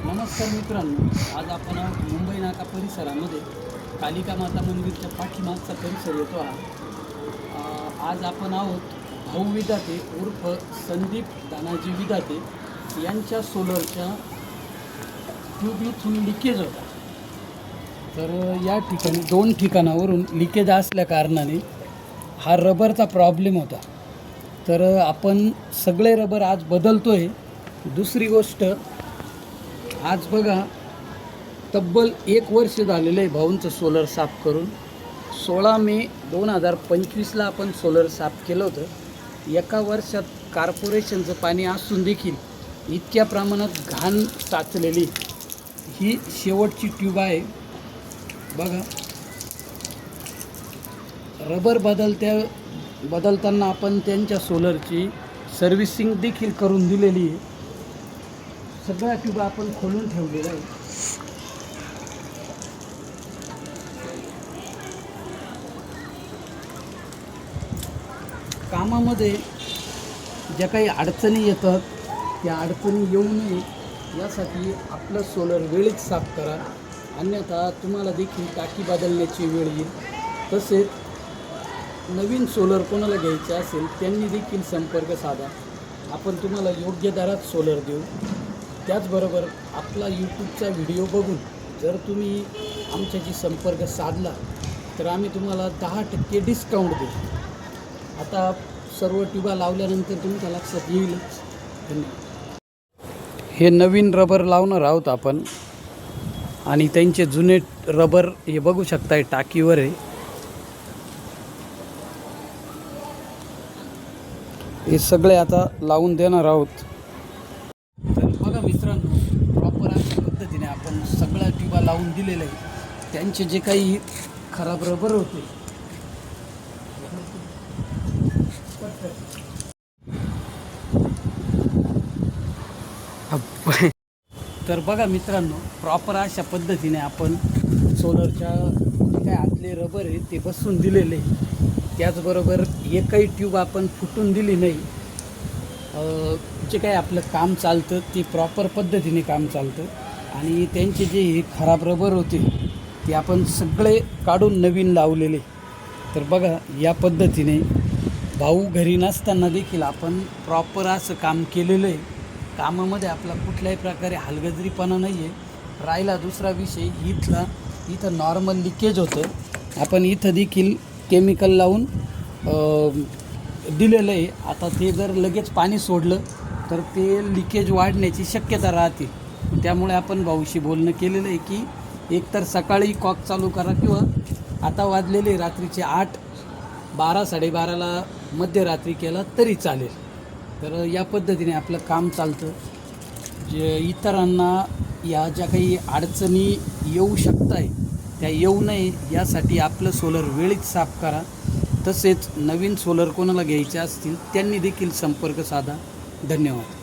नमस्कार मित्रांनो, आज आपण मुंबई नाका परिसरामध्ये कालिका माता मंदिरच्या पाठीमागचा परिसर येतो आहात। आज आपण आहोत भाऊ विधाते उर्फ संदीप दानाजी विधाते यांच्या सोलरच्या ट्यूब इथून लिकेज होता। तर या ठिकाणी 2 ठिकाणावरून लिकेज असल्या कारणाने हा रबरचा प्रॉब्लेम होता। तर आपण सगळे रबर आज बदलतोय। दुसरी गोष्ट, आज बघा तब्बल 1 वर्ष झालेलं आहे भाऊंचं सोलर साफ करून। 16 मे 2025ला आपण सोलर साफ केलं होतं। एका वर्षात कॉर्पोरेशनचं पाणी असून देखील इतक्या प्रमाणात घाण साचलेली ही शेवटची ट्यूब आहे। बघा, रबर बदलताना आपण त्यांच्या सोलरची सर्व्हिसिंग देखील करून दिलेली आहे। सगळ्या ट्यूब आपण खोलून ठेवलेल्या आहे। कामामध्ये ज्या काही अडचणी येतात त्या अडचणी येऊ नये यासाठी आपलं सोलर वेळेत साफ करा, अन्यथा तुम्हाला देखील टाकी बदलण्याची वेळ येईल। तसेच नवीन सोलर कोणाला घ्यायचे असेल त्यांनी देखील संपर्क साधा, आपण तुम्हाला योग्य दरात सोलर देऊ। त्याचबरोबर आपला यूट्यूबचा व्हिडिओ बघून जर तुम्ही आमच्याशी संपर्क साधला तर आम्ही तुम्हाला 10% डिस्काउंट देऊ। आता सर्व ट्यूबा लावल्यानंतर तुमच्या लक्षात येईलच। हे नवीन रबर लावणार आहोत आपण, आणि त्यांचे जुने रबर हे बघू शकताय टाकीवर आहे। हे सगळे आता लावून देणार आहोत। तर बघा मित्रांनो, प्रॉपर अशा पद्धतीने आपण सगळ्या ट्यूबा लावून दिलेल्या आहे। त्यांचे जे काही खराब रबर होते तर बघा मित्रांनो, प्रॉपर अशा पद्धतीने आपण सोलरच्या जे काय आतले रबर आहे ते बसवून दिलेले। त्याचबरोबर एकही ट्यूब आपण फुटून दिली नाही। जे काही आपलं काम चालतं ते प्रॉपर पद्धतीने काम चालतं, आणि त्यांचे जे खराब रबर होते ते आपण सगळे काढून नवीन लावलेले। तर बघा, या पद्धतीने भाऊ घरी नसताना देखील आपण प्रॉपर असं काम केलेलं आहे। कामामध्ये आपला कुठल्याही प्रकारे हलगर्जीपणा नाही आहे। राहिला दुसरा विषय, इथं नॉर्मल लिकेज होतं, आपण इथं देखील केमिकल लावून दिलेलं आहे। आता ते जर लगेच पाणी सोडलं तर ते लिकेज वाढण्याची शक्यता राहते। त्यामुळे आपण भाऊशी बोलणं केलेलं आहे की एकतर सकाळी कॉक चालू करा, किंवा आता वाजलेले रात्रीचे 8, 12, 12:30ला मध्यरात्री केला तरी चालेल। तर या पद्धतीने आपलं काम चालतं। जे इतरांना या ज्या काही अडचणी येऊ शकताय त्या येऊ नये यासाठी आपलं सोलर वेळीच साफ करा। तसेच नवीन सोलर कोणाला घ्यायचे असतील त्यांनी देखील संपर्क साधा। धन्यवाद।